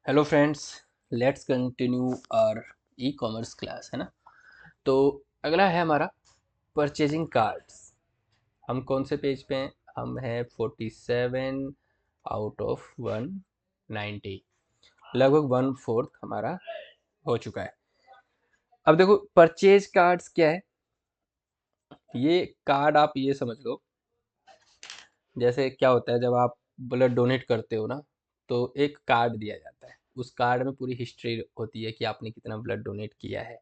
Hello friends, let's continue our e commerce class, है ना। तो अगला है हमारा परचेजिंग कार्ड्स। हम कौन से पेज पे हैं? हम हैं 47 आउट ऑफ 190, लगभग 1/4 हमारा हो चुका है। अब देखो, परचेज कार्ड्स क्या है। ये कार्ड आप ये समझ लो, जैसे क्या होता है जब आप ब्लड डोनेट करते हो ना, तो एक कार्ड दिया जाता है। उस कार्ड में पूरी हिस्ट्री होती है कि आपने कितना ब्लड डोनेट किया है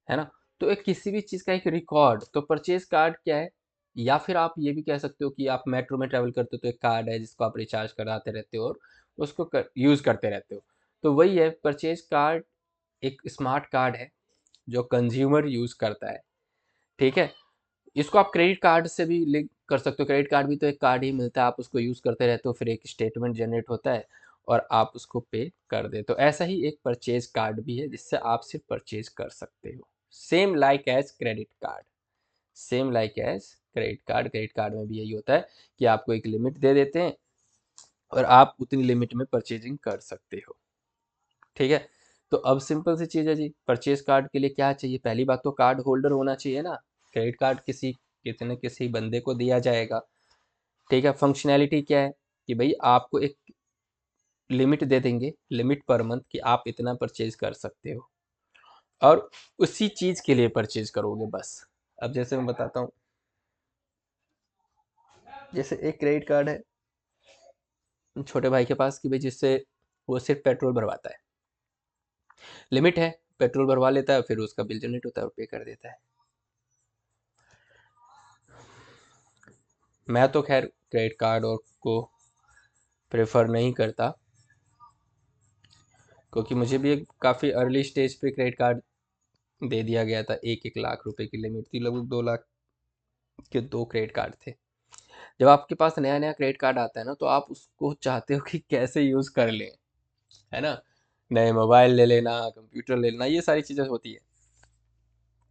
ना। तो एक किसी भी चीज़ का एक रिकॉर्ड, तो परचेज कार्ड क्या है। या फिर आप ये भी कह सकते हो कि आप मेट्रो में ट्रैवल करते हो तो एक कार्ड है जिसको आप रिचार्ज कराते रहते हो और उसको यूज़ करते रहते हो। तो वही है परचेज कार्ड। एक स्मार्ट कार्ड है जो कंज्यूमर यूज़ करता है, ठीक है। इसको आप क्रेडिट कार्ड से भी लिंक कर सकते हो। क्रेडिट कार्ड भी तो एक कार्ड ही मिलता है, आप उसको यूज़ करते रहते हो, फिर एक स्टेटमेंट जनरेट होता है और आप उसको पे कर दे। तो ऐसा ही एक परचेज कार्ड भी है जिससे आप सिर्फ परचेज कर सकते हो। Same like as credit card, same like as credit card. Credit card में भी यही होता है कि आपको एक लिमिट दे देते हैं और आप उतनी लिमिट में परचेजिंग कर सकते हो, ठीक है। तो अब सिंपल सी चीज़ है जी, परचेज कार्ड के लिए क्या चाहिए? पहली बात तो कार्ड होल्डर होना चाहिए ना। क्रेडिट कार्ड किसी न किसी बंदे को दिया जाएगा, ठीक है। फंक्शनैलिटी क्या है कि भाई आपको एक लिमिट दे देंगे, लिमिट पर मंथ, कि आप इतना परचेज कर सकते हो और उसी चीज़ के लिए परचेज करोगे बस। अब जैसे मैं बताता हूँ, जैसे एक क्रेडिट कार्ड है छोटे भाई के पास कि भाई जिससे वो सिर्फ पेट्रोल भरवाता है, लिमिट है, पेट्रोल भरवा लेता है, फिर उसका बिल जनरेट होता है और पे कर देता है। मैं तो खैर क्रेडिट कार्ड और को प्रेफर नहीं करता, क्योंकि मुझे भी एक काफ़ी अर्ली स्टेज पे क्रेडिट कार्ड दे दिया गया था। 1-1 लाख रुपए की लिमिट थी, लगभग 2 लाख के 2 क्रेडिट कार्ड थे। जब आपके पास नया नया क्रेडिट कार्ड आता है ना, तो आप उसको चाहते हो कि कैसे यूज़ कर लें, है ना। नए मोबाइल ले लेना, कंप्यूटर ले लेना, ये सारी चीज़ें होती है।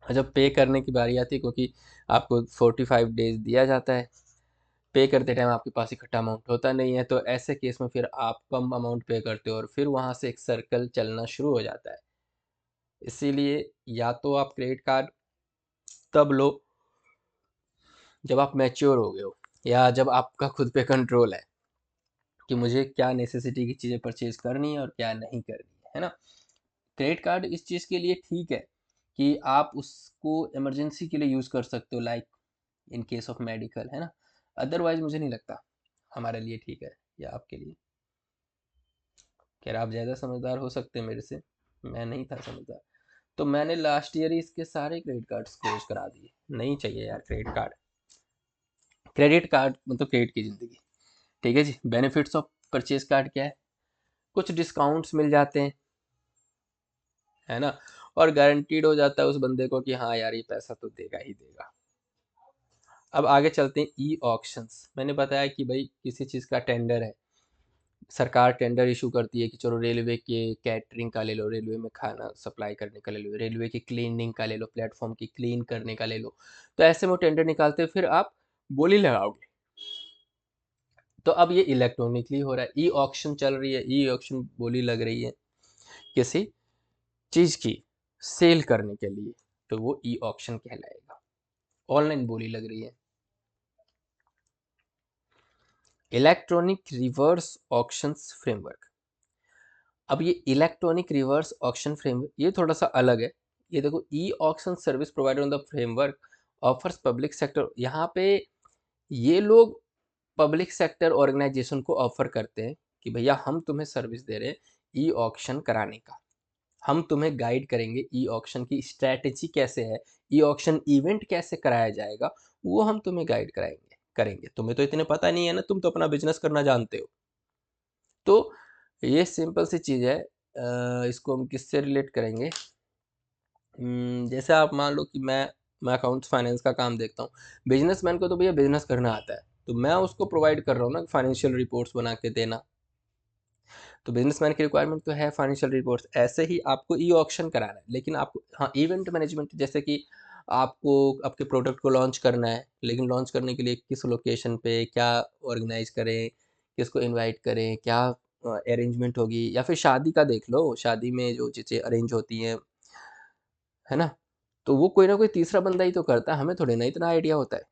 और जब पे करने की बारी आती है, क्योंकि आपको 45 डेज दिया जाता है, पे करते टाइम आपके पास इकट्ठा अमाउंट होता नहीं है, तो ऐसे केस में फिर आप कम अमाउंट पे करते हो और फिर वहाँ से एक सर्कल चलना शुरू हो जाता है। इसीलिए या तो आप क्रेडिट कार्ड तब लो जब आप मैच्योर हो गए हो, या जब आपका खुद पे कंट्रोल है कि मुझे क्या नेसेसिटी की चीज़ें परचेज करनी है और क्या नहीं करनी है ना। क्रेडिट कार्ड इस चीज़ के लिए ठीक है कि आप उसको इमरजेंसी के लिए यूज़ कर सकते हो, like in case of medical, है ना। अदरवाइज मुझे नहीं लगता हमारे लिए ठीक है या आपके लिए। खैर, आप ज़्यादा समझदार हो सकते हैं मेरे से, मैं नहीं था समझदार। तो मैंने लास्ट ईयर ही इसके सारे क्रेडिट कार्ड्स क्लोज करा दिए। नहीं चाहिए यार क्रेडिट कार्ड। क्रेडिट कार्ड मतलब क्रेडिट की ज़िंदगी, ठीक है जी। बेनिफिट्स ऑफ परचेज कार्ड क्या है? कुछ डिस्काउंट्स मिल जाते हैं, है ना। और गारंटीड हो जाता है उस बंदे को कि हाँ यार ये पैसा तो देगा ही देगा। अब आगे चलते हैं ई ऑक्शंस। मैंने बताया कि भाई किसी चीज़ का टेंडर है, सरकार टेंडर इशू करती है कि चलो रेलवे के कैटरिंग का ले लो, रेलवे में खाना सप्लाई करने का ले लो, रेलवे की क्लीनिंग का ले लो, प्लेटफॉर्म की क्लीन करने का ले लो। तो ऐसे में वो टेंडर निकालते हैं, फिर आप बोली लगाओगे। तो अब ये इलेक्ट्रॉनिकली हो रहा है, ई ऑक्शन चल रही है, ई ऑक्शन बोली लग रही है किसी चीज़ की सेल करने के लिए, तो वो ई ऑक्शन कहलाएगा। ऑनलाइन बोली लग रही है। Electronic reverse auctions framework. अब ये इलेक्ट्रॉनिक रिवर्स ऑक्शन फ्रेमवर्क ये थोड़ा सा अलग है। ये देखो, e auction service provider on the framework offers public sector. यहाँ पे ये लोग पब्लिक सेक्टर ऑर्गेनाइजेशन को ऑफर करते हैं कि भैया हम तुम्हें सर्विस दे रहे हैं ई ऑक्शन कराने का। हम तुम्हें गाइड करेंगे ई ऑक्शन की स्ट्रैटेजी कैसे है, ई ऑक्शन इवेंट कैसे कराया जाएगा, वो हम तुम्हें गाइड कराएंगे करेंगे। तुम्हें तो इतने पता नहीं है ना, तुम तो अपना बिजनेस करना जानते हो। तो ये सिंपल सी चीज़ है। इसको हम किससे रिलेट करेंगे? जैसे आप मान लो कि मैं अकाउंट्स फाइनेंस का काम देखता हूँ। बिजनेसमैन को तो भैया बिजनेस करना आता है, तो मैं उसको प्रोवाइड कर रहा हूँ ना फाइनेंशियल रिपोर्ट्स बना के देना। तो बिजनेसमैन की रिक्वायरमेंट तो है फाइनेंशियल रिपोर्ट्स। ऐसे ही आपको ई ऑक्शन कराना है, लेकिन आपको हाँ इवेंट मैनेजमेंट, जैसे कि आपको आपके प्रोडक्ट को लॉन्च करना है, लेकिन लॉन्च करने के लिए किस लोकेशन पे क्या ऑर्गेनाइज करें, किसको इनवाइट करें, क्या अरेंजमेंट होगी, या फिर शादी का देख लो, शादी में जो चीज़ें अरेंज होती हैं, है ना? तो वो कोई ना कोई तीसरा बंदा ही तो करता है, हमें थोड़ी ना इतना आइडिया होता है।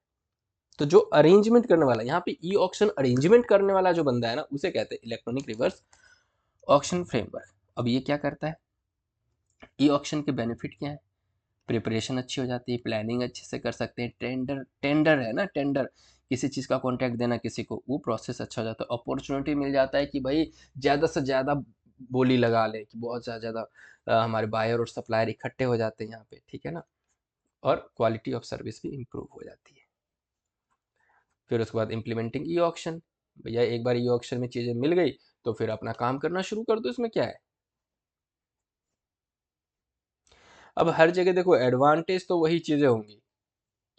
तो जो अरेंजमेंट करने वाला, यहाँ पे ई ऑक्शन अरेंजमेंट करने वाला जो बंदा है ना, उसे कहते हैं इलेक्ट्रॉनिक रिवर्स ऑक्शन फ्रेमवर्क। अब ये क्या करता है? ई ऑक्शन के बेनिफिट क्या है? प्रिपरेशन अच्छी हो जाती है, प्लानिंग अच्छे से कर सकते हैं, टेंडर टेंडर है ना, टेंडर किसी चीज़ का कॉन्ट्रैक्ट देना किसी को, वो प्रोसेस अच्छा हो जाता है, अपॉर्चुनिटी मिल जाता है कि भाई ज़्यादा से ज़्यादा बोली लगा लें, कि बहुत ज़्यादा ज़्यादा हमारे बायर और सप्लायर इकट्ठे हो जाते हैं यहाँ पे, ठीक है ना? और क्वालिटी ऑफ सर्विस भी इम्प्रूव हो जाती है। फिर उसके बाद इम्प्लीमेंटिंग ई ऑक्शन, भैया एक बार ई ऑक्शन में चीज़ें मिल गई तो फिर अपना काम करना शुरू कर दो, इसमें क्या है? अब हर जगह देखो एडवांटेज तो वही चीज़ें होंगी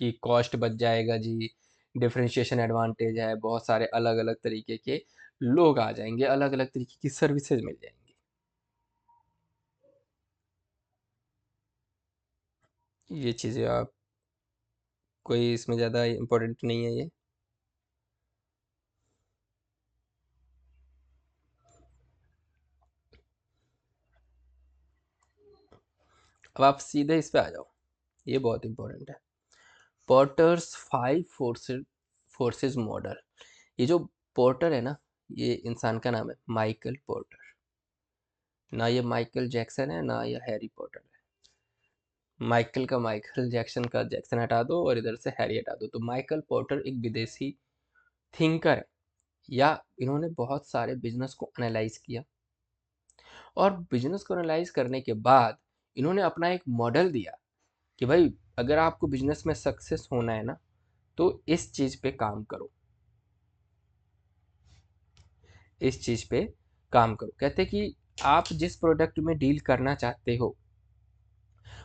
कि कॉस्ट बच जाएगा जी, डिफरेंशिएशन एडवांटेज है, बहुत सारे अलग अलग तरीके के लोग आ जाएंगे, अलग अलग तरीके की सर्विसेज मिल जाएंगी। ये चीज़ें आप, कोई इसमें ज़्यादा इम्पोर्टेंट नहीं है ये। अब आप सीधे इस पे आ जाओ, ये बहुत इंपॉर्टेंट है, पोर्टर्स 5 फोर्सेस मॉडल। ये जो पोर्टर है ना, ये इंसान का नाम है, माइकल पोर्टर। ना ये माइकल जैक्सन है, ना ये हैरी पॉटर है। माइकल का माइकल, जैक्सन का जैक्सन हटा दो और इधर से हैरी हटा दो, तो माइकल पोर्टर एक विदेशी थिंकर है, या इन्होंने बहुत सारे बिजनेस को एनालाइज किया, और बिजनेस को एनालाइज करने के बाद इन्होंने अपना एक मॉडल दिया कि भाई अगर आपको बिजनेस में सक्सेस होना है ना, तो इस चीज़ पे काम करो, इस चीज़ पे काम करो। कहते कि आप जिस प्रोडक्ट में डील करना चाहते हो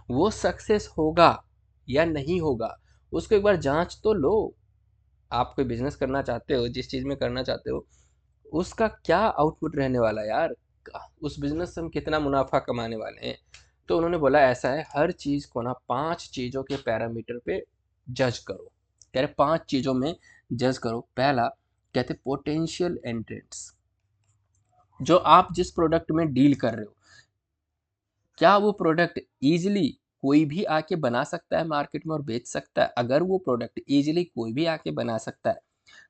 वो सक्सेस होगा या नहीं होगा, उसको एक बार जांच तो लो। आप कोई बिजनेस करना चाहते हो, जिस चीज़ में करना चाहते हो, उसका क्या आउटपुट रहने वाला है यार, उस बिजनेस से हम कितना मुनाफा कमाने वाले हैं। तो उन्होंने बोला ऐसा है, हर चीज़ को ना 5 चीज़ों के पैरामीटर पे जज करो। कह रहे 5 चीज़ों में जज करो। पहला कहते पोटेंशियल एंट्रेंट्स, जो आप जिस प्रोडक्ट में डील कर रहे हो, क्या वो प्रोडक्ट ईजिली कोई भी आके बना सकता है मार्केट में और बेच सकता है? अगर वो प्रोडक्ट ईजिली कोई भी आके बना सकता है,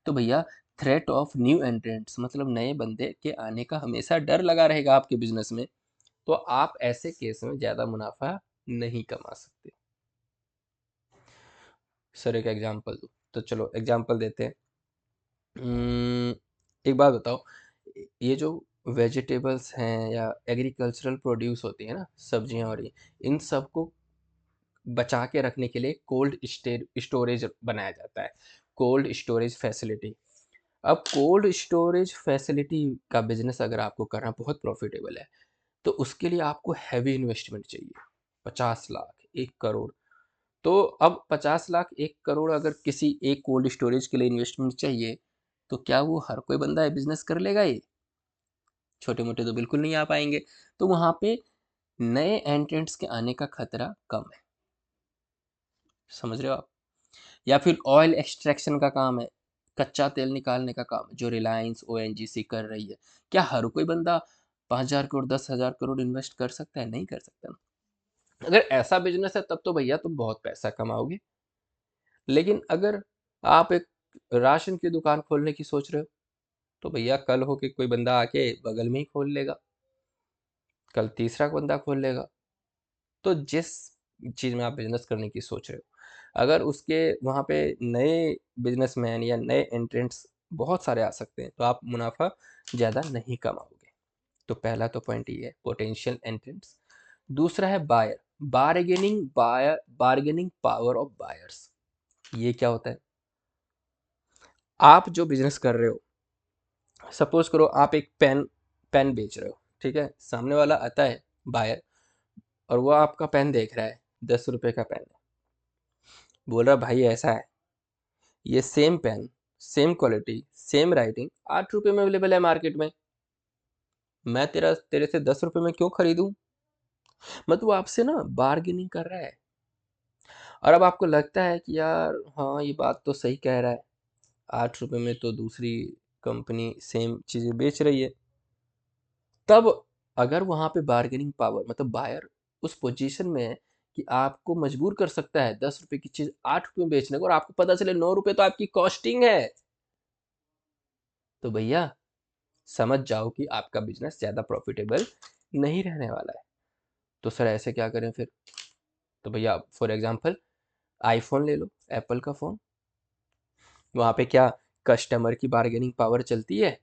तो भैया थ्रेट ऑफ न्यू एंट्रेंट्स, मतलब नए बंदे के आने का हमेशा डर लगा रहेगा आपके बिजनेस में, तो आप ऐसे केस में ज़्यादा मुनाफा नहीं कमा सकते। सर एक एग्जांपल दो, तो चलो एग्जांपल देते हैं। एक बात बताओ, ये जो वेजिटेबल्स हैं या एग्रीकल्चरल प्रोड्यूस होती है ना, सब्जियां, और ये इन सबको बचा के रखने के लिए कोल्ड स्टोरेज बनाया जाता है, कोल्ड स्टोरेज फैसिलिटी। अब कोल्ड स्टोरेज फैसिलिटी का बिजनेस अगर आपको करना बहुत प्रॉफिटेबल है, तो उसके लिए आपको हैवी इन्वेस्टमेंट चाहिए, 50 लाख, 1 करोड़। तो अब 50 लाख, 1 करोड़ अगर किसी एक कोल्ड स्टोरेज के लिए इन्वेस्टमेंट चाहिए, तो क्या वो हर कोई बंदा बिजनेस कर लेगा? ये छोटे मोटे तो बिल्कुल नहीं आ पाएंगे। तो वहाँ पे नए एंट्रेंट्स के आने का खतरा कम है, समझ रहे हो आप? या फिर ऑयल एक्सट्रैक्शन का काम है, कच्चा तेल निकालने का काम जो रिलायंस ओएनजीसी कर रही है, क्या हर कोई बंदा 5,000 करोड़, 10,000 करोड़ इन्वेस्ट कर सकता है? नहीं कर सकता ना। अगर ऐसा बिजनेस है तब तो भैया तुम बहुत पैसा कमाओगे। लेकिन अगर आप एक राशन की दुकान खोलने की सोच रहे हो, तो भैया कल हो के कोई बंदा आके बगल में ही खोल लेगा, कल तीसरा बंदा खोल लेगा। तो जिस चीज़ में आप बिजनेस करने की सोच रहे हो, अगर उसके वहाँ पे नए बिजनेसमैन या नए एंट्रेंट्स बहुत सारे आ सकते हैं, तो आप मुनाफा ज़्यादा नहीं कमाओगे। तो पहला तो पॉइंट ये है, पोटेंशियल एंट्रेंट्स। दूसरा है buyer, bargaining power of buyers. ये क्या होता है? आप जो बिजनेस कर रहे हो, सपोज करो आप एक पेन पेन बेच रहे हो, ठीक है, सामने वाला आता है बायर, और वो आपका पेन देख रहा है, 10 रुपए का पेन है, बोल रहा भाई ऐसा है, ये same pen, same quality, same writing 8 रुपए में अवेलेबल है मार्केट में, मैं तेरे से 10 रुपए में क्यों खरीदूं? मतलब वो आपसे ना बार्गेनिंग कर रहा है। और अब आपको लगता है कि यार हाँ ये बात तो सही कह रहा है, 8 रुपए में तो दूसरी कंपनी सेम चीज़ें बेच रही है, तब अगर वहां पे बार्गेनिंग पावर, मतलब बायर उस पोजीशन में है कि आपको मजबूर कर सकता है 10 रुपए की चीज 8 रुपए में बेचने को, और आपको पता चले 9 रुपए तो आपकी कॉस्टिंग है, तो भैया समझ जाओ कि आपका बिजनेस ज्यादा प्रॉफिटेबल नहीं रहने वाला है। तो सर ऐसे क्या करें फिर? तो भैया फॉर एग्जांपल आईफोन ले लो, एप्पल का फोन। वहां पे क्या कस्टमर की बार्गेनिंग पावर चलती है?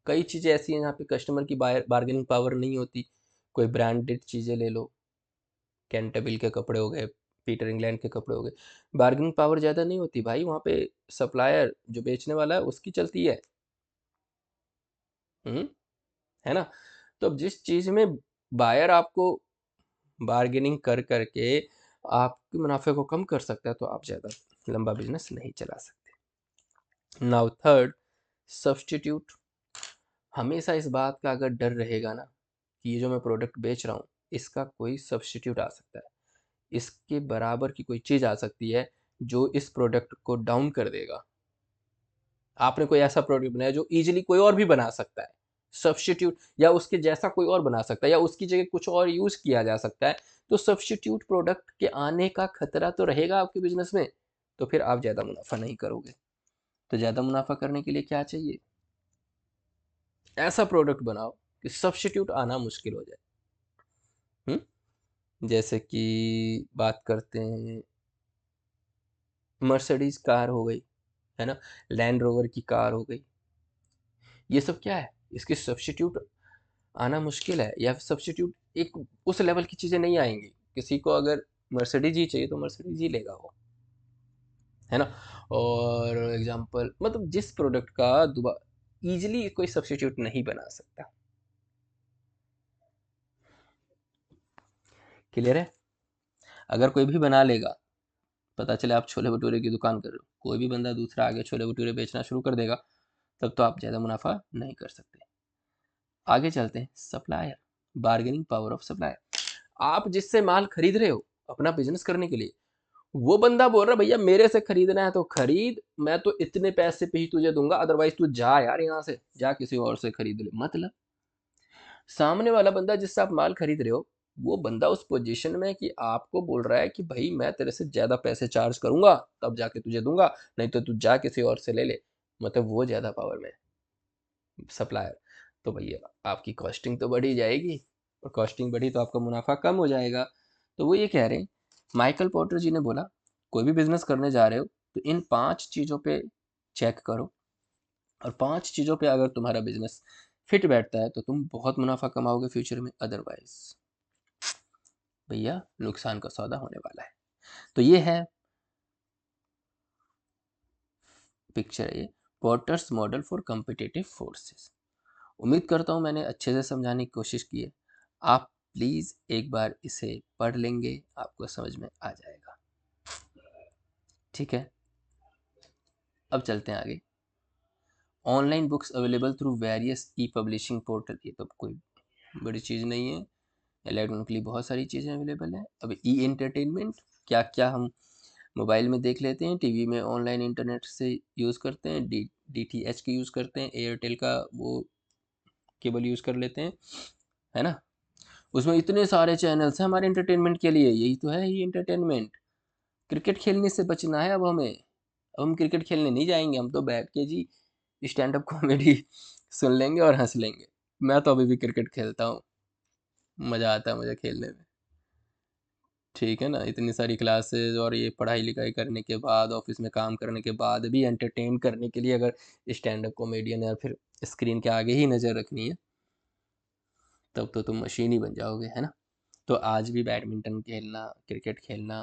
कई चीजें ऐसी हैं जहाँ पे कस्टमर की बार्गेनिंग पावर नहीं होती। कोई ब्रांडेड चीजें ले लो, कैंटेबिल के कपड़े हो गए, पीटर इंग्लैंड के कपड़े हो गए, बार्गेनिंग पावर ज़्यादा नहीं होती भाई, वहाँ पे सप्लायर जो बेचने वाला है उसकी चलती है। हम्म, है ना? तो अब जिस चीज़ में बायर आपको बार्गेनिंग कर करके आपके मुनाफे को कम कर सकता है, तो आप ज़्यादा लंबा बिजनेस नहीं चला सकते। Now third, substitute. हमेशा इस बात का अगर डर रहेगा ना कि ये जो मैं प्रोडक्ट बेच रहा हूँ इसका कोई सब्स्टिट्यूट आ सकता है, इसके बराबर की कोई चीज़ आ सकती है जो इस प्रोडक्ट को डाउन कर देगा। आपने कोई ऐसा प्रोडक्ट बनाया जो इजीली कोई और भी बना सकता है, सब्स्टिट्यूट, या उसके जैसा कोई और बना सकता है, या उसकी जगह कुछ और यूज किया जा सकता है, तो सब्स्टिट्यूट प्रोडक्ट के आने का खतरा तो रहेगा आपके बिजनेस में, तो फिर आप ज़्यादा मुनाफा नहीं करोगे। तो ज़्यादा मुनाफा करने के लिए क्या चाहिए? ऐसा प्रोडक्ट बनाओ कि सब्स्टिट्यूट आना मुश्किल हो जाए। जैसे कि बात करते हैं, मर्सिडीज कार हो गई, है ना, लैंड रोवर की कार हो गई, ये सब क्या है, इसके सब्स्टिट्यूट आना मुश्किल है, या सब्स्टिट्यूट एक उस लेवल की चीज़ें नहीं आएंगी। किसी को अगर मर्सिडीज ही चाहिए तो मर्सिडीज ही लेगा वो, है ना। और एग्जांपल, मतलब जिस प्रोडक्ट का दोबारा इजीली कोई सब्स्टिट्यूट नहीं बना सकता। क्लियर है? अगर कोई भी बना लेगा, पता चले आप छोले भटूरे की दुकान कर रहे हो, कोई भी बंदा दूसरा आगे छोले भटूरे बेचना शुरू कर देगा, तब तो आप ज़्यादा मुनाफा नहीं कर सकते। आगे चलते हैं, supplier, bargaining power of supplier. आप जिससे माल खरीद रहे हो अपना बिजनेस करने के लिए, वो बंदा बोल रहा है भैया मेरे से खरीदना है तो खरीद, मैं तो इतने पैसे पे ही तुझे दूंगा, अदरवाइज तू जा यार यहाँ से, जा किसी और से खरीद ले। मतलब सामने वाला बंदा जिससे आप माल खरीद रहे हो, वो बंदा उस पोजीशन में है कि आपको बोल रहा है कि भाई मैं तेरे से ज्यादा पैसे चार्ज करूंगा तब जाके तुझे दूंगा, नहीं तो तू जा किसी और से ले ले। मतलब वो ज्यादा पावर में है, सप्लायर। तो भैया आपकी कॉस्टिंग तो बढ़ी जाएगी, और कॉस्टिंग बढ़ी तो आपका मुनाफा कम हो जाएगा। तो वो ये कह रहे हैं, माइकल पोर्टर जी ने बोला, कोई भी बिजनेस करने जा रहे हो तो इन 5 चीज़ों पे चेक करो, और 5 चीज़ों पे अगर तुम्हारा बिजनेस फिट बैठता है तो तुम बहुत मुनाफा कमाओगे फ्यूचर में, अदरवाइज भैया नुकसान का सौदा होने वाला है। तो ये है पिक्चर, है ये porters model for competitive forces. उम्मीद करता हूँ मैंने अच्छे से समझाने की कोशिश की है। आप प्लीज़ एक बार इसे पढ़ लेंगे, आपको समझ में आ जाएगा। ठीक है, अब चलते हैं आगे। Online books available through various e publishing portal, ये तो कोई बड़ी चीज़ नहीं है, इलेक्ट्रॉनिकली बहुत सारी चीज़ें अवेलेबल हैं। अब ई एंटरटेनमेंट, क्या क्या हम मोबाइल में देख लेते हैं, टीवी में ऑनलाइन इंटरनेट से यूज़ करते हैं, DTH की यूज़ करते हैं, एयरटेल का वो केबल यूज़ कर लेते हैं, है ना। उसमें इतने सारे चैनल्स हैं हमारे एंटरटेनमेंट के लिए, यही तो है ही एंटरटेनमेंट। क्रिकेट खेलने से बचना है अब हमें, अब हम क्रिकेट खेलने नहीं जाएंगे, हम तो बैठ के जी स्टैंड अप कॉमेडी सुन लेंगे और हंस लेंगे। मैं तो अभी भी क्रिकेट खेलता हूँ, मज़ा आता है मुझे खेलने में। ठीक है ना, इतनी सारी क्लासेस और ये पढ़ाई लिखाई करने के बाद, ऑफिस में काम करने के बाद भी एंटरटेन करने के लिए अगर स्टैंड अप कॉमेडियन या फिर स्क्रीन के आगे ही नज़र रखनी है, तब तो तुम मशीन ही बन जाओगे, है ना। तो आज भी बैडमिंटन खेलना, क्रिकेट खेलना,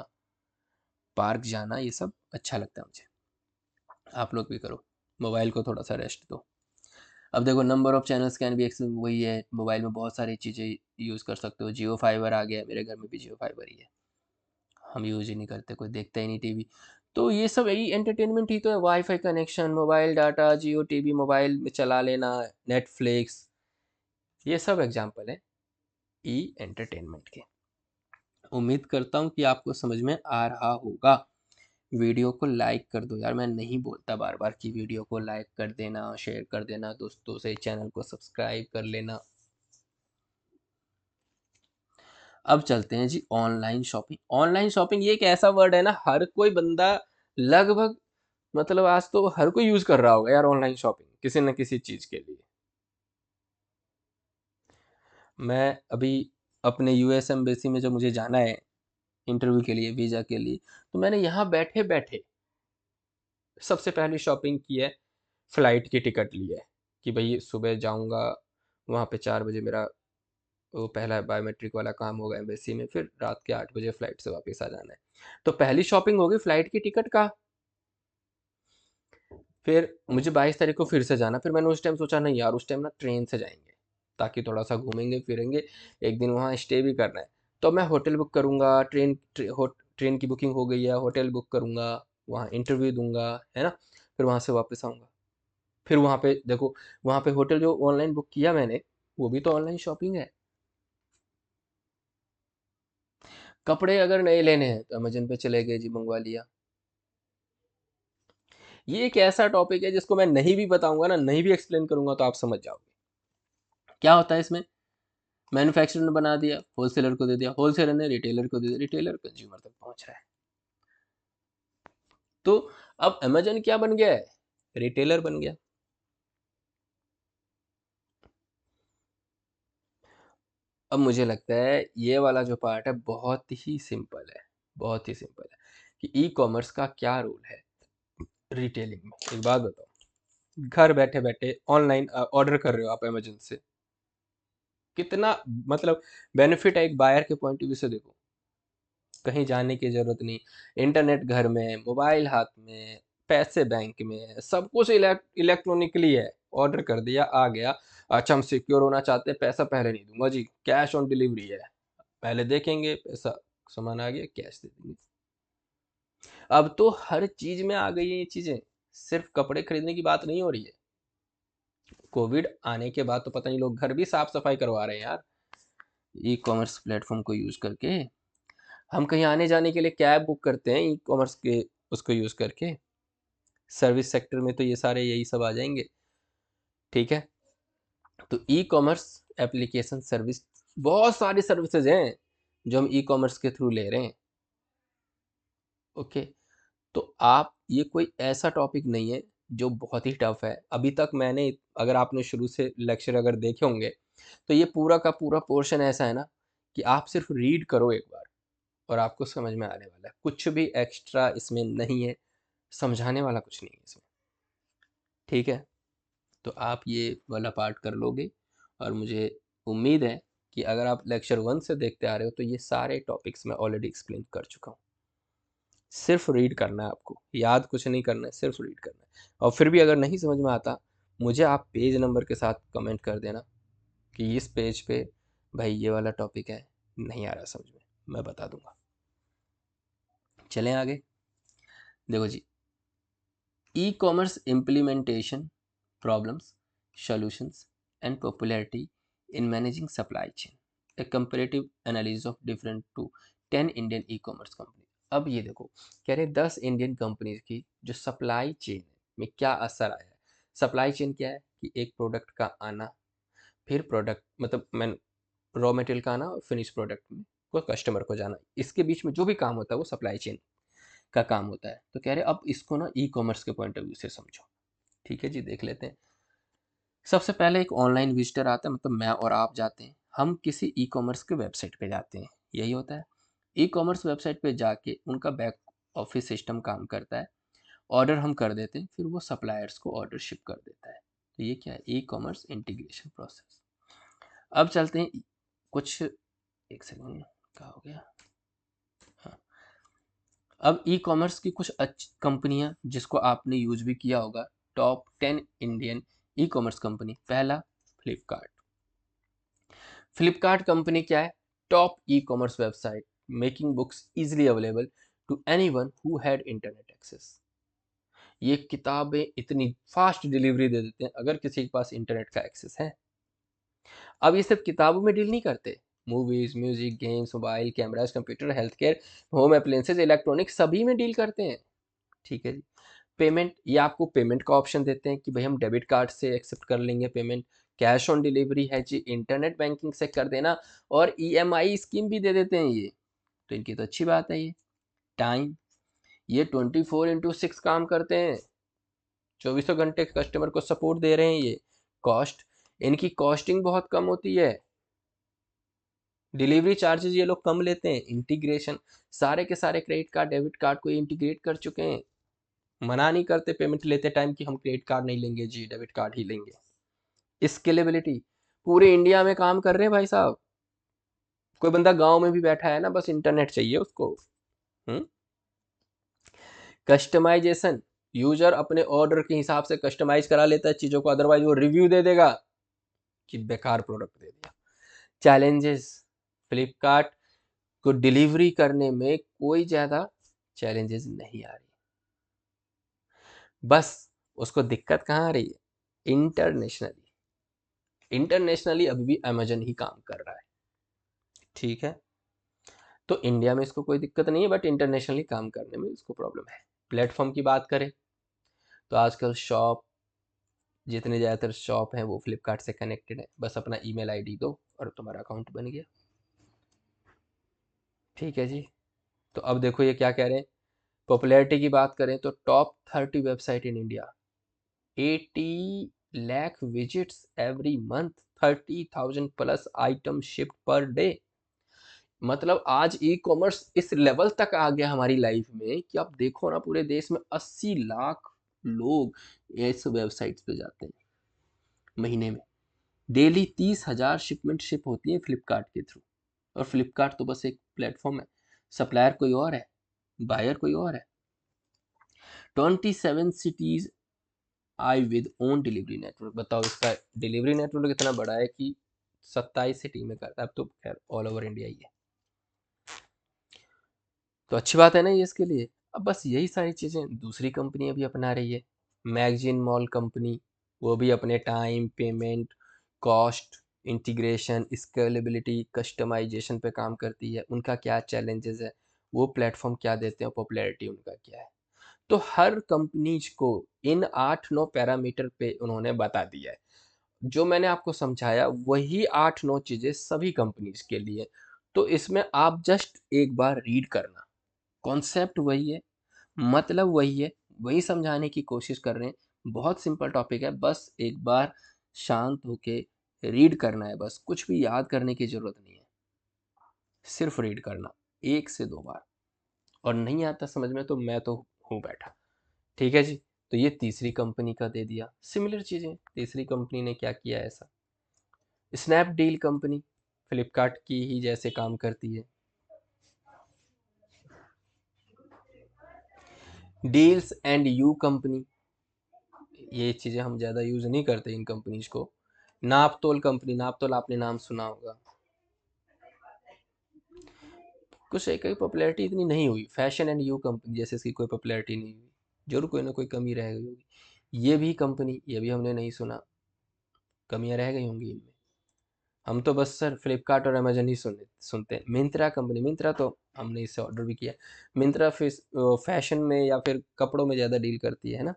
पार्क जाना, ये सब अच्छा लगता है मुझे। आप लोग भी करो, मोबाइल को थोड़ा सा रेस्ट दो। अब देखो, number of channels can be access, वही है, मोबाइल में बहुत सारी चीज़ें यूज़ कर सकते हो। जियो फाइबर आ गया है, मेरे घर में भी जियो फाइबर ही है, हम यूज़ ही नहीं करते, कोई देखता ही नहीं टीवी। तो ये सब यही एंटरटेनमेंट ही तो है, वाईफाई कनेक्शन, मोबाइल डाटा, जियो टीवी मोबाइल में चला लेना, नेटफ्लिक्स, ये सब एग्जाम्पल है ई एंटरटेनमेंट के। उम्मीद करता हूँ कि आपको समझ में आ रहा होगा। वीडियो को लाइक कर दो यार, मैं नहीं बोलता बार बार कि वीडियो को लाइक कर देना, शेयर कर देना दोस्तों से, चैनल को सब्सक्राइब कर लेना। अब चलते हैं जी ऑनलाइन शॉपिंग। ऑनलाइन शॉपिंग ये एक ऐसा वर्ड है ना, हर कोई बंदा लगभग, मतलब आज तो हर कोई यूज कर रहा होगा यार ऑनलाइन शॉपिंग किसी न किसी चीज के लिए। मैं अभी अपने यूएस एम्बेसी में जब मुझे जाना है इंटरव्यू के लिए, वीजा के लिए, तो मैंने यहाँ बैठे बैठे सबसे पहली शॉपिंग की है, फ्लाइट की टिकट ली है कि भाई सुबह जाऊंगा वहाँ पे 4 बजे मेरा वो पहला बायोमेट्रिक वाला काम होगा एम्बेसी में, फिर रात के 8 बजे फ्लाइट से वापस आ जाना है। तो पहली शॉपिंग होगी फ्लाइट की टिकट का। फिर मुझे 22 तारीख को फिर से जाना, फिर मैंने उस टाइम सोचा नहीं यार उस टाइम ना ट्रेन से जाएंगे ताकि थोड़ा सा घूमेंगे फिरेंगे, एक दिन वहाँ स्टे भी करना है। तो मैं होटल बुक करूँगा, ट्रेन की बुकिंग हो गई है, होटल बुक करूँगा, वहाँ इंटरव्यू दूंगा, है ना, फिर वहाँ से वापस आऊँगा। फिर वहाँ पे देखो, वहाँ पे होटल जो ऑनलाइन बुक किया मैंने, वो भी तो ऑनलाइन शॉपिंग है। कपड़े अगर नए लेने हैं तो अमेजन पे चले गए जी, मंगवा लिया। ये एक ऐसा टॉपिक है जिसको मैं नहीं भी बताऊंगा ना, नहीं भी एक्सप्लेन करूंगा तो आप समझ जाओगे क्या होता है इसमें। मैन्युफैक्चरर ने बना दिया, होलसेलर को दे दिया, होलसेलर ने रिटेलर को दे दिया, रिटेलर कंज्यूमर तक पहुंच रहा है। तो अब अमेजन क्या बन गया है, रिटेलर बन गया। अब मुझे लगता है ये वाला जो पार्ट है बहुत ही सिंपल है, बहुत ही सिंपल है कि ई कॉमर्स का क्या रोल है रिटेलिंग में। एक बात बताओ, घर बैठे बैठे ऑनलाइन ऑर्डर कर रहे हो आप अमेजन से, कितना मतलब बेनिफिट है एक बायर के पॉइंट ऑफ व्यू से देखो। कहीं जाने की जरूरत नहीं, इंटरनेट घर में, मोबाइल हाथ में, पैसे बैंक में, सब कुछ इलेक्ट्रॉनिकली है। ऑर्डर कर दिया आ गया। अच्छा हम सिक्योर होना चाहते हैं, पैसा पहले नहीं दूंगा जी, कैश ऑन डिलीवरी है, पहले देखेंगे पैसा, सामान आ गया कैश दे देंगे। अब तो हर चीज में आ गई है ये चीजें, सिर्फ कपड़े खरीदने की बात नहीं हो रही है। कोविड आने के बाद तो पता नहीं लोग घर भी साफ सफाई करवा रहे हैं यार, ई कॉमर्स प्लेटफॉर्म को यूज करके। हम कहीं आने जाने के लिए कैब बुक करते हैं ई कॉमर्स के उसको यूज करके। सर्विस सेक्टर में तो ये सारे यही सब आ जाएंगे, ठीक है। तो ई कॉमर्स एप्लीकेशन सर्विस, बहुत सारी सर्विसेज हैं जो हम ई कॉमर्स के थ्रू ले रहे हैं। ओके, तो आप, ये कोई ऐसा टॉपिक नहीं है जो बहुत ही टफ है। अभी तक मैंने, अगर आपने शुरू से लेक्चर अगर देखे होंगे, तो ये पूरा का पूरा पोर्शन ऐसा है ना कि आप सिर्फ रीड करो एक बार और आपको समझ में आने वाला है। कुछ भी एक्स्ट्रा इसमें नहीं है, समझाने वाला कुछ नहीं है इसमें, ठीक है। तो आप ये वाला पार्ट कर लोगे, और मुझे उम्मीद है कि अगर आप लेक्चर 1 से देखते आ रहे हो तो ये सारे टॉपिक्स मैं ऑलरेडी एक्सप्लेन कर चुका हूँ। सिर्फ रीड करना है आपको, याद कुछ नहीं करना है, सिर्फ रीड करना है। और फिर भी अगर नहीं समझ में आता, मुझे आप पेज नंबर के साथ कमेंट कर देना कि इस पेज पे भाई ये वाला टॉपिक है, नहीं आ रहा समझ में, मैं बता दूंगा। चलें आगे। देखो जी, e commerce implementation problems, solutions, and popularity in managing supply chain. A comparative analysis of different to 10 Indian e-commerce company. अब ये देखो, कह रहे 10 इंडियन कंपनीज की जो सप्लाई चेन में क्या असर आया है। सप्लाई चेन क्या है कि एक प्रोडक्ट का आना, फिर प्रोडक्ट मतलब मैं रॉ मटेरियल का आना और फिनिश प्रोडक्ट में को कस्टमर को जाना, इसके बीच में जो भी काम होता है वो सप्लाई चेन का काम होता है। तो कह रहे अब इसको ना ई कॉमर्स के पॉइंट ऑफ व्यू से समझो। ठीक है जी, देख लेते हैं। सबसे पहले एक ऑनलाइन विजिटर आता है, मतलब मैं और आप जाते हैं, हम किसी ई कॉमर्स के वेबसाइट पे जाते हैं, यही होता है। ई कॉमर्स वेबसाइट पे जाके उनका बैक ऑफिस सिस्टम काम करता है, ऑर्डर हम कर देते हैं, फिर वो सप्लायर्स को ऑर्डर शिप कर देता है। तो ये क्या है, ई कॉमर्स इंटीग्रेशन प्रोसेस। अब चलते हैं कुछ, एक सेकंड, क्या हो गया, हाँ। अब ई कॉमर्स की कुछ अच्छी कंपनियां जिसको आपने यूज भी किया होगा, top 10 Indian e commerce company. पहला, फ्लिपकार्ट। फ्लिपकार्ट कंपनी क्या है, top e commerce website, making books easily available to anyone who had internet access. ये किताबें इतनी फास्ट डिलीवरी दे देते हैं अगर किसी के पास इंटरनेट का एक्सेस है। अब ये सिर्फ किताबों में डील नहीं करते, movies, music, games, mobile, cameras, computer, health care, home appliances, electronics, सभी में डील करते हैं। ठीक है जी। पेमेंट, ये आपको पेमेंट का ऑप्शन देते हैं कि भाई हम डेबिट कार्ड से एक्सेप्ट कर लेंगे पेमेंट। कैश ऑन डिलीवरी है जी, इंटरनेट बैंकिंग से कर देना, और ईएमआई स्कीम भी दे देते हैं ये, तो इनकी तो अच्छी बात है ये। टाइम, ये 24/6 काम करते हैं, 24 घंटे कस्टमर को सपोर्ट दे रहे हैं ये। कॉस्ट, इनकी कॉस्टिंग बहुत कम होती है, डिलीवरी चार्जेस ये लोग कम लेते हैं। इंटीग्रेशन, सारे के सारे क्रेडिट कार्ड डेबिट कार्ड को इंटीग्रेट कर चुके हैं, मना नहीं करते पेमेंट लेते टाइम कि हम क्रेडिट कार्ड नहीं लेंगे जी, डेबिट कार्ड ही लेंगे। स्केलेबिलिटी, पूरे इंडिया में काम कर रहे हैं भाई साहब, कोई बंदा गांव में भी बैठा है ना, बस इंटरनेट चाहिए उसको। कस्टमाइजेशन, यूजर अपने ऑर्डर के हिसाब से कस्टमाइज करा लेता है चीज़ों को, अदरवाइज वो रिव्यू दे देगा कि बेकार प्रोडक्ट दे दिया। चैलेंजेस, फ्लिपकार्ट को डिलीवरी करने में कोई ज़्यादा चैलेंजेस नहीं आ रही, बस उसको दिक्कत कहाँ आ रही है, इंटरनेशनली। इंटरनेशनली अभी भी अमेजन ही काम कर रहा है, ठीक है। तो इंडिया में इसको कोई दिक्कत नहीं है, बट इंटरनेशनली काम करने में इसको प्रॉब्लम है। प्लेटफॉर्म की बात करें तो आजकल शॉप, जितने ज़्यादातर शॉप हैं वो फ्लिपकार्ट से कनेक्टेड है, बस अपना ईमेल आईडी दो और तुम्हारा अकाउंट बन गया, ठीक है जी। तो अब देखो ये क्या कह रहे हैं, पॉपुलैरिटी की बात करें तो top 30 website in India, 80 lakh visits every month, 30,000 plus item shift per day. मतलब आज ई कॉमर्स इस लेवल तक आ गया हमारी लाइफ में कि आप देखो ना, पूरे देश में 80 लाख लोग इस वेबसाइट्स पे जाते हैं महीने में। डेली 30,000 शिपमेंट शिप होती है फ्लिपकार्ट के थ्रू, और फ्लिपकार्ट तो बस एक प्लेटफॉर्म है, सप्लायर कोई और है, बायर कोई और है। 27 cities I with on delivery network, बताओ इसका डिलीवरी नेटवर्क इतना बड़ा है कि 27 सिटी में करता है, अब तो खैर ऑल ओवर इंडिया ही है, तो अच्छी बात है ना ये इसके लिए। अब बस यही सारी चीज़ें दूसरी कंपनियां भी अपना रही है। मैगजीन मॉल कंपनी, वो भी अपने time, payment, cost, integration, scalability, customisation पे काम करती है। उनका क्या चैलेंजेस है, वो प्लेटफॉर्म क्या देते हैं, पॉपुलैरिटी उनका क्या है, तो हर कंपनीज को इन 8-9 पैरामीटर पे उन्होंने बता दिया है। जो मैंने आपको समझाया वही 8-9 चीज़ें सभी कंपनीज के लिए, तो इसमें आप जस्ट एक बार रीड करना, कॉन्सेप्ट वही है, मतलब वही है, वही समझाने की कोशिश कर रहे हैं। बहुत सिंपल टॉपिक है, बस एक बार शांत होके रीड करना है, बस कुछ भी याद करने की ज़रूरत नहीं है, सिर्फ रीड करना 1 से 2 बार, और नहीं आता समझ में तो मैं तो हूँ बैठा, ठीक है जी। तो ये तीसरी कंपनी का दे दिया। सिमिलर चीज़ें तीसरी कंपनी ने क्या किया ऐसा, स्नैपडील कंपनी फ्लिपकार्ट की ही जैसे काम करती है। डील्स एंड यू कंपनी, ये चीज़ें हम ज़्यादा यूज़ नहीं करते इन कंपनीज को। नापतोल कंपनी, नापतोल आपने नाम सुना होगा, कुछ एक ही पॉपुलैरिटी इतनी नहीं हुई। फैशन एंड यू कंपनी जैसे इसकी कोई पॉपुलैरिटी नहीं हुई, जरूर कोई ना कोई कमी रह गई होगी। ये भी कंपनी, ये भी हमने नहीं सुना, कमियां रह गई होंगी इनमें। हम तो बस सर फ्लिपकार्ट और अमेजन ही सुनते हैं। मिंत्रा कंपनी, मिंत्रा तो हमने इससे ऑर्डर भी किया। मिंत्रा फैशन में या फिर कपड़ों में ज़्यादा डील करती है ना,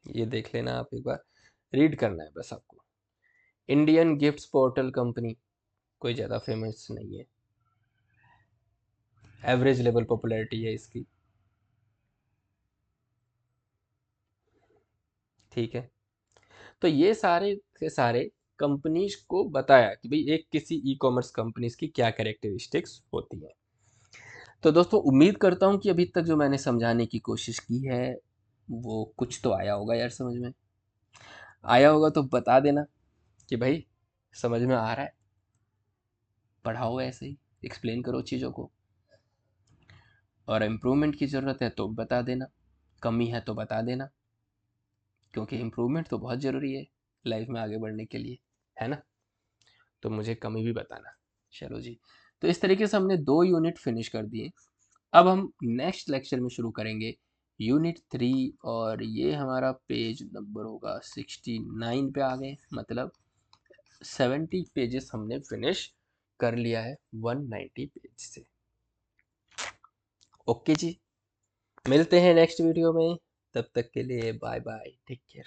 ये देख लेना आप एक बार, रीड करना है बस आपको। इंडियन गिफ्ट्स पोर्टल कंपनी, कोई ज़्यादा फेमस नहीं है, एवरेज लेवल पॉपुलैरिटी है इसकी, ठीक है। तो ये सारे के सारे कंपनीज को बताया कि भाई एक किसी ई कॉमर्स कंपनीज की क्या कैरेक्टरिस्टिक्स होती है। तो दोस्तों उम्मीद करता हूँ कि अभी तक जो मैंने समझाने की कोशिश की है वो कुछ तो आया होगा यार समझ में। आया होगा तो बता देना कि भाई समझ में आ रहा है, पढ़ाओ ऐसे ही, एक्सप्लेन करो चीज़ों को, और इम्प्रूवमेंट की ज़रूरत है तो बता देना, कमी है तो बता देना, क्योंकि इम्प्रूवमेंट तो बहुत ज़रूरी है लाइफ में आगे बढ़ने के लिए, है ना। तो मुझे कमी भी बताना। चलो जी, तो इस तरीके से हमने 2 यूनिट फिनिश कर दिए। अब हम नेक्स्ट लेक्चर में शुरू करेंगे यूनिट 3, और ये हमारा पेज नंबर होगा 69 पे आ गए, मतलब 70 पेजेस हमने फिनिश कर लिया है 190 पेज से। ओके जी। मिलते हैं नेक्स्ट वीडियो में, तब तक के लिए बाय बाय, टेक केयर।